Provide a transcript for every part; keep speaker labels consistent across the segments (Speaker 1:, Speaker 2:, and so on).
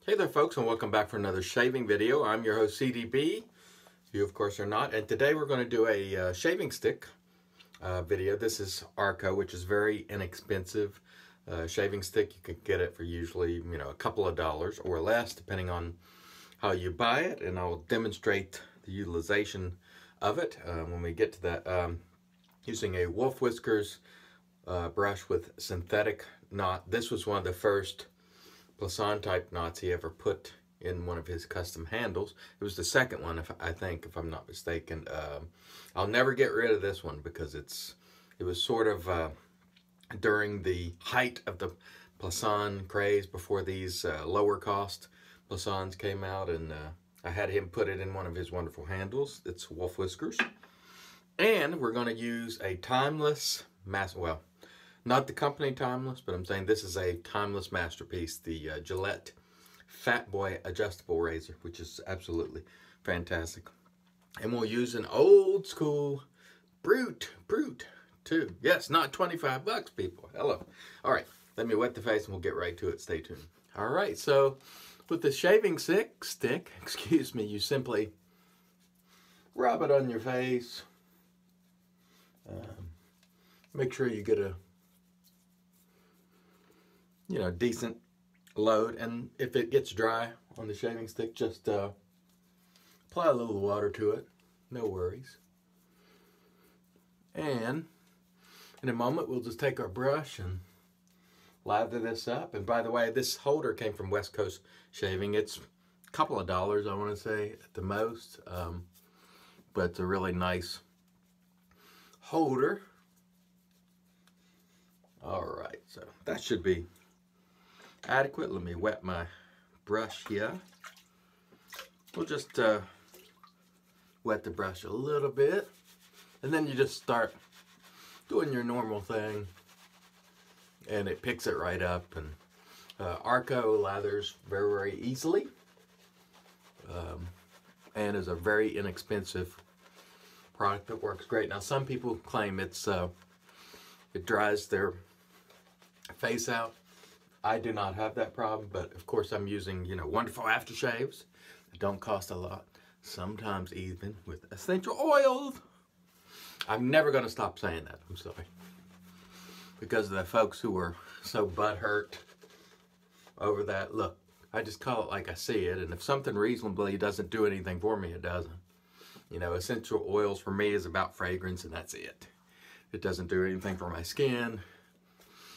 Speaker 1: Hey there folks, and welcome back for another shaving video. I'm your host CDB. You of course are not. And today we're going to do a shaving stick video. This is Arko, which is very inexpensive shaving stick. You can get it for usually, a couple of dollars or less depending on how you buy it. And I'll demonstrate the utilization of it when we get to that. Using a wolf whiskers brush with synthetic knot. This was one of the first Plasan type knots he ever put in one of his custom handles. It was the second one, if I'm not mistaken. I'll never get rid of this one because it was sort of during the height of the Plasan craze before these lower cost Plasans came out, and I had him put it in one of his wonderful handles. It's wolf whiskers, and we're going to use a timeless well, not the company Timeless, but I'm saying this is a timeless masterpiece, the Gillette Fatboy adjustable razor, which is absolutely fantastic. And we'll use an old school Brut too. Yes, not 25 bucks, people. Hello. All right, let me wet the face and we'll get right to it. Stay tuned. All right, so with the shaving stick, excuse me, you simply rub it on your face. Make sure you get a decent load, and if it gets dry on the shaving stick, just apply a little water to it, no worries. And in a moment we'll just take our brush and lather this up. And by the way, this holder came from West Coast Shaving. It's a couple of dollars, I want to say, at the most, but it's a really nice holder. All right, so that should be adequate. Let me wet my brush here. We'll just wet the brush a little bit, and then you just start doing your normal thing, and it picks it right up. And Arko lathers very, very easily, and is a very inexpensive product that works great. Now, some people claim it dries their face out. I do not have that problem, but of course I'm using, wonderful aftershaves that don't cost a lot, sometimes even with essential oils. I'm never going to stop saying that, I'm sorry, because of the folks who are so butthurt over that. Look, I just call it like I see it, and if something reasonably doesn't do anything for me, it doesn't. Essential oils for me is about fragrance, and that's it. It doesn't do anything for my skin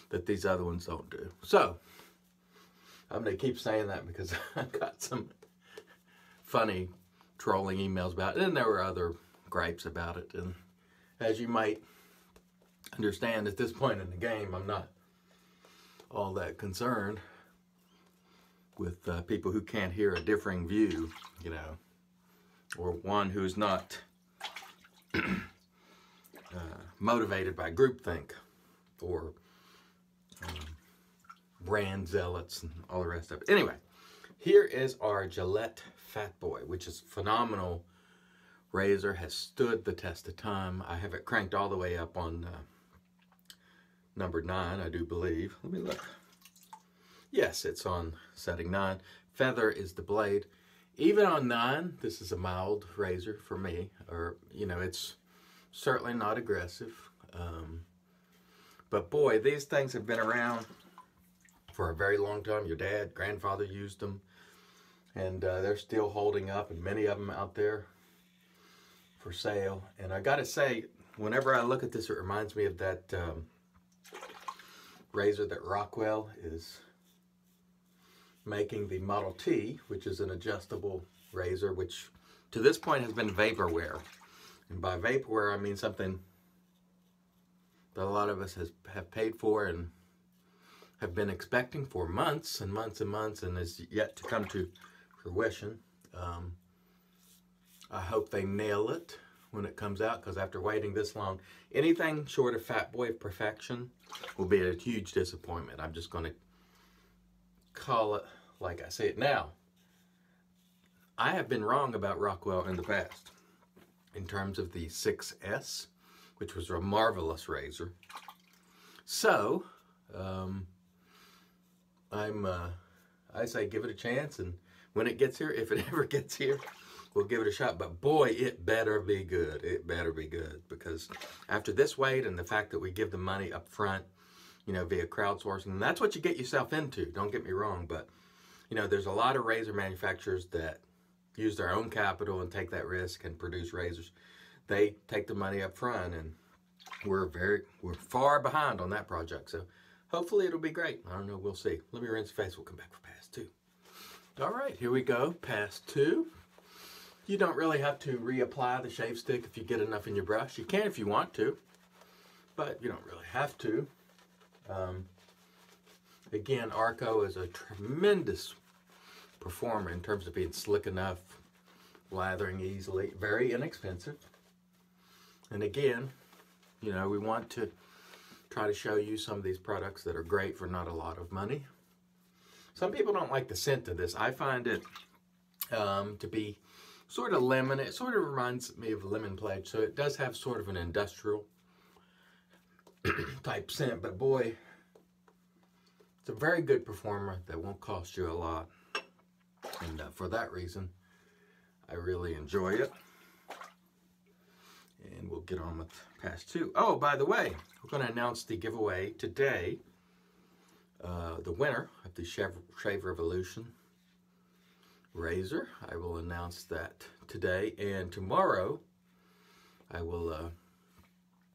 Speaker 1: that these other ones don't do. So, I'm going to keep saying that because I got some funny trolling emails about it, and there were other gripes about it. And as you might understand, at this point in the game, I'm not all that concerned with people who can't hear a differing view, or one who's not motivated by groupthink or brand zealots and all the rest of it. Anyway, here is our Gillette Fatboy, which is a phenomenal razor, has stood the test of time. I have it cranked all the way up on number 9, I do believe. Let me look. Yes, it's on setting 9. Feather is the blade. Even on 9, this is a mild razor for me, or, it's certainly not aggressive. But boy, these things have been around for a very long time. Your dad, grandfather used them, and they're still holding up, and many of them out there for sale. And I gotta say, whenever I look at this, it reminds me of that razor that Rockwell is making, the Model T, which is an adjustable razor, which to this point has been vaporware. And by vaporware, I mean something that a lot of us have paid for and have been expecting for months and months and months, and is yet to come to fruition. I hope they nail it when it comes out, because after waiting this long, anything short of Fatboy perfection will be a huge disappointment. I'm just going to call it like I say it now. I have been wrong about Rockwell in the past in terms of the 6S, which was a marvelous razor. So, I'm I say give it a chance, and when it gets here, if it ever gets here, we'll give it a shot. But boy, it better be good. It better be good, because after this wait and the fact that we give the money up front, you know, via crowdsourcing, and that's what you get yourself into, don't get me wrong, but, you know, there's a lot of razor manufacturers that use their own capital and take that risk and produce razors. They take the money up front, and we're far behind on that project. So hopefully it'll be great. I don't know, we'll see. Let me rinse the face, we'll come back for pass 2. All right, here we go, pass 2. You don't really have to reapply the shave stick if you get enough in your brush. You can if you want to, but you don't really have to. Again, Arko is a tremendous performer in terms of being slick enough, lathering easily, very inexpensive. And again, you know, we want to try to show you some of these products that are great for not a lot of money. Some people don't like the scent of this. I find it to be sort of lemon. It sort of reminds me of lemon pledge, so it does have sort of an industrial type scent, but boy, it's a very good performer that won't cost you a lot, and for that reason I really enjoy it. And we'll get on with pass 2. Oh, by the way, we're going to announce the giveaway today, the winner of the Shave Revolution razor. I will announce that today, and tomorrow I will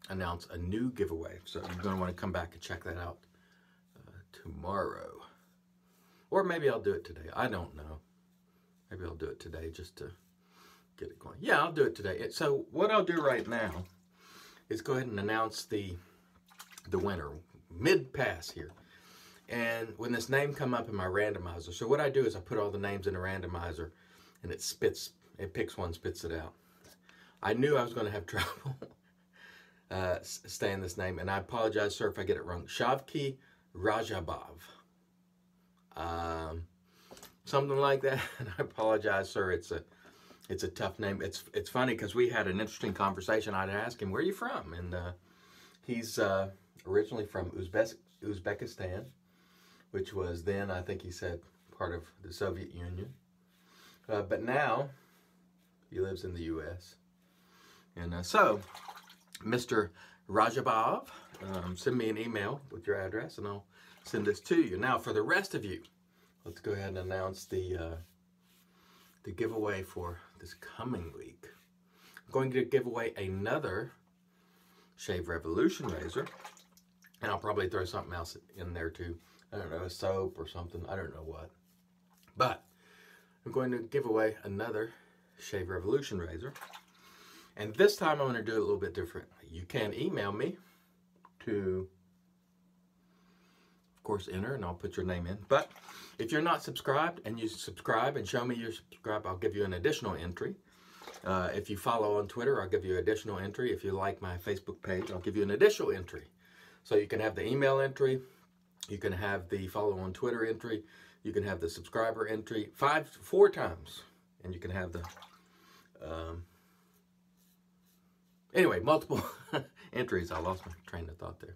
Speaker 1: announce a new giveaway. So you're going to want to come back and check that out tomorrow. Or maybe I'll do it today. I don't know. Maybe I'll do it today just to get it going. Yeah, I'll do it today. So what I'll do right now is go ahead and announce the winner mid-pass here. And when this name come up in my randomizer, so what I do is I put all the names in a randomizer, and it picks one, spits it out. I knew I was going to have trouble saying this name, and I apologize, sir, if I get it wrong. Shavki Rajabov. Something like that. And I apologize, sir. It's a tough name. It's funny because we had an interesting conversation. I'd ask him, where are you from? And he's originally from Uzbekistan, which was then, I think he said, part of the Soviet Union. But now he lives in the U.S. And so, Mr. Rajabov, send me an email with your address, and I'll send this to you. Now, for the rest of you, let's go ahead and announce the giveaway for this coming week. I'm going to give away another Shave Revolution razor, and I'll probably throw something else in there too. I don't know, a soap or something. I don't know what. But I'm going to give away another Shave Revolution razor. And this time I'm going to do it a little bit different. You can email me to, of course, enter, and I'll put your name in. But if you're not subscribed and you subscribe and show me you're subscribed, I'll give you an additional entry. If you follow on Twitter, I'll give you additional entry. If you like my Facebook page, I'll give you an additional entry. So you can have the email entry, you can have the follow on Twitter entry, you can have the subscriber entry 4 times, and you can have the anyway, multiple entries. I lost my train of thought there.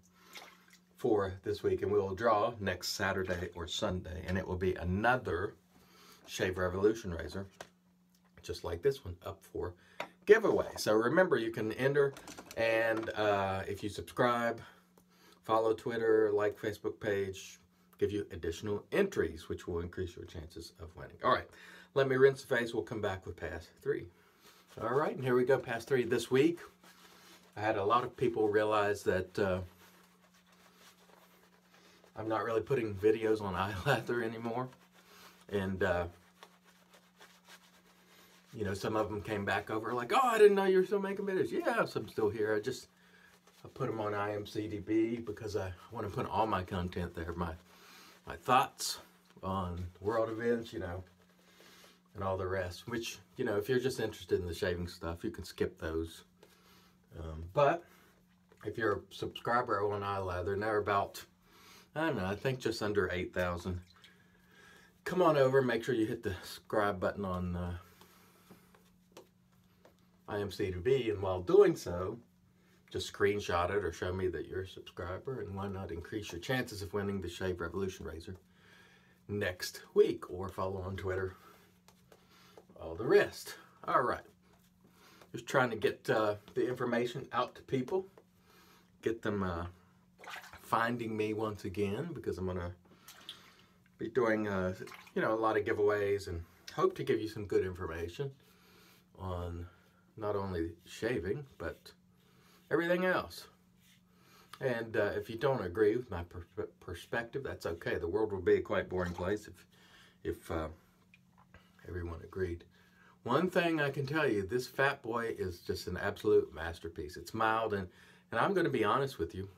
Speaker 1: For this week, and we'll draw next Saturday or Sunday, and it will be another Shave Revolution razor, just like this one, up for giveaway. So remember, you can enter, and if you subscribe, follow Twitter, like Facebook page, give you additional entries, which will increase your chances of winning. All right, let me rinse the face. We'll come back with pass 3. All right, and here we go, pass 3 this week. I had a lot of people realize that I'm not really putting videos on iLather anymore. And, you know, some of them came back over like, oh, I didn't know you were still making videos. Yeah, so I'm still here. I put them on IMCDB because I want to put all my content there. My thoughts on world events, you know, and all the rest. Which, you know, if you're just interested in the shaving stuff, you can skip those. But if you're a subscriber on iLather, and they're about, I don't know, I think just under 8,000. Come on over, make sure you hit the subscribe button on IMCDB, and while doing so, just screenshot it or show me that you're a subscriber, and why not increase your chances of winning the Shave Revolution razor next week, or follow on Twitter, all the rest. All right. Just trying to get the information out to people, get them finding me once again, because I'm going to be doing, you know, a lot of giveaways, and hope to give you some good information on not only shaving, but everything else. And if you don't agree with my perspective, that's okay. The world would be a quite boring place if everyone agreed. One thing I can tell you, this Fatboy is just an absolute masterpiece. It's mild, and I'm going to be honest with you.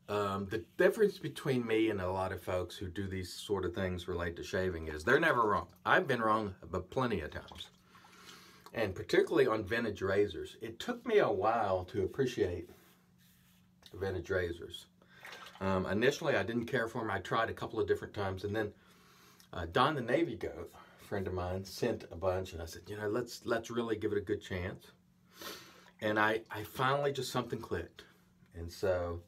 Speaker 1: The difference between me and a lot of folks who do these sort of things related to shaving is they're never wrong. I've been wrong but plenty of times. And particularly on vintage razors. It took me a while to appreciate vintage razors. Initially, I didn't care for them. I tried a couple of different times, and then Don the Navy Goat, a friend of mine, sent a bunch, and I said, you know, let's really give it a good chance. And I finally just something clicked, and so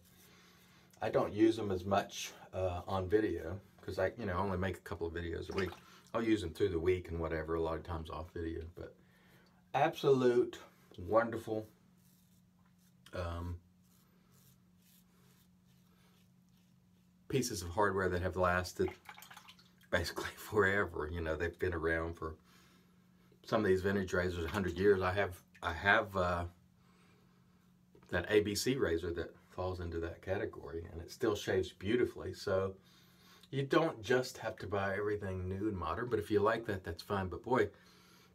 Speaker 1: I don't use them as much on video, because I only make a couple of videos a week. I'll use them through the week and whatever, a lot of times off video, but absolute wonderful pieces of hardware that have lasted basically forever. You know, they've been around for some of these vintage razors 100 years. I have that ABC razor that falls into that category, and it still shaves beautifully. So you don't just have to buy everything new and modern, but if you like that, that's fine. But boy,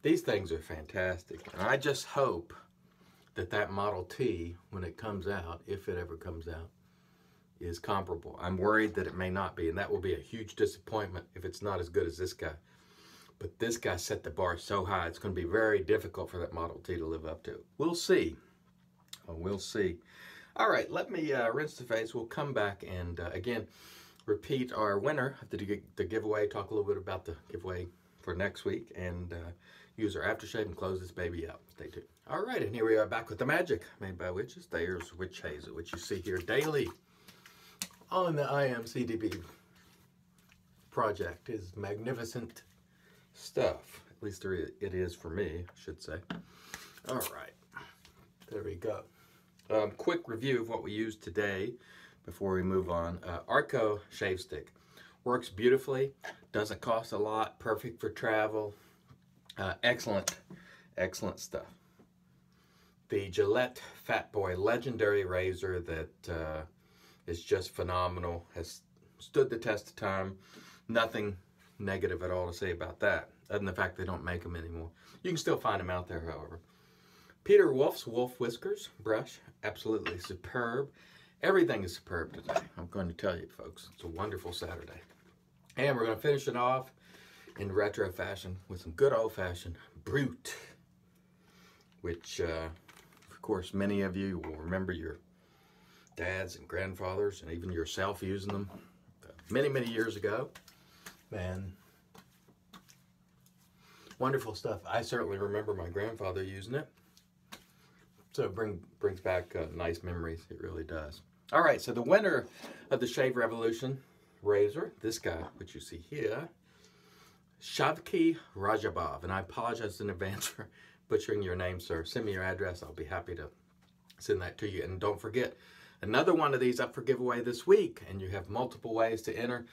Speaker 1: these things are fantastic, and I just hope that Model T, when it comes out, if it ever comes out, is comparable. I'm worried that it may not be, and that will be a huge disappointment if it's not as good as this guy. But this guy set the bar so high, it's going to be very difficult for that Model T to live up to. We'll see. We'll see. All right, let me rinse the face. We'll come back and, again, repeat our winner of the giveaway, talk a little bit about the giveaway for next week, and use our aftershave and close this baby out. Stay tuned. All right, and here we are back with the magic made by witches. There's Witch Hazel, which you see here daily on the IMCDB project. Is magnificent stuff. At least it is for me, I should say. All right, there we go. Quick review of what we used today before we move on. Arko shave stick. Works beautifully, doesn't cost a lot, perfect for travel. Excellent, excellent stuff. The Gillette Fatboy legendary razor that is just phenomenal, has stood the test of time. Nothing negative at all to say about that, other than the fact they don't make them anymore. You can still find them out there, however. Peter Wolf's Wolf Whiskers brush, absolutely superb. Everything is superb today, I'm going to tell you, folks. It's a wonderful Saturday. And we're going to finish it off in retro fashion with some good old-fashioned Brut, which, of course, many of you will remember your dads and grandfathers and even yourself using them many, many years ago. Man, wonderful stuff. I certainly remember my grandfather using it. So it brings back nice memories. It really does. All right, so the winner of the Shave Revolution razor, this guy, which you see here, Shavki Rajabov. And I apologize in advance for butchering your name, sir. Send me your address. I'll be happy to send that to you. And don't forget, another one of these up for giveaway this week. And you have multiple ways to enter.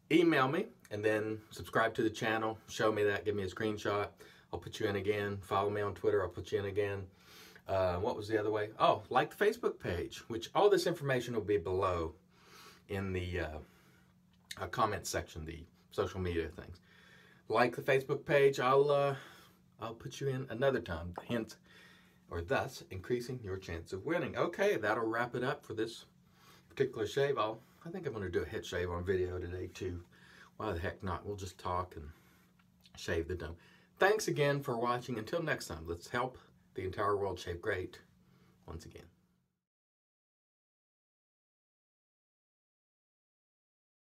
Speaker 1: Email me and then subscribe to the channel. Show me that. Give me a screenshot. I'll put you in again. Follow me on Twitter. I'll put you in again. What was the other way? Oh, like the Facebook page, which all this information will be below in the comment section, the social media things. Like the Facebook page, I'll put you in another time, hence, or thus, increasing your chance of winning. Okay, that'll wrap it up for this particular shave. I think I'm going to do a head shave on video today, too. Why the heck not? We'll just talk and shave the dome. Thanks again for watching. Until next time, let's help the entire world shave great once again.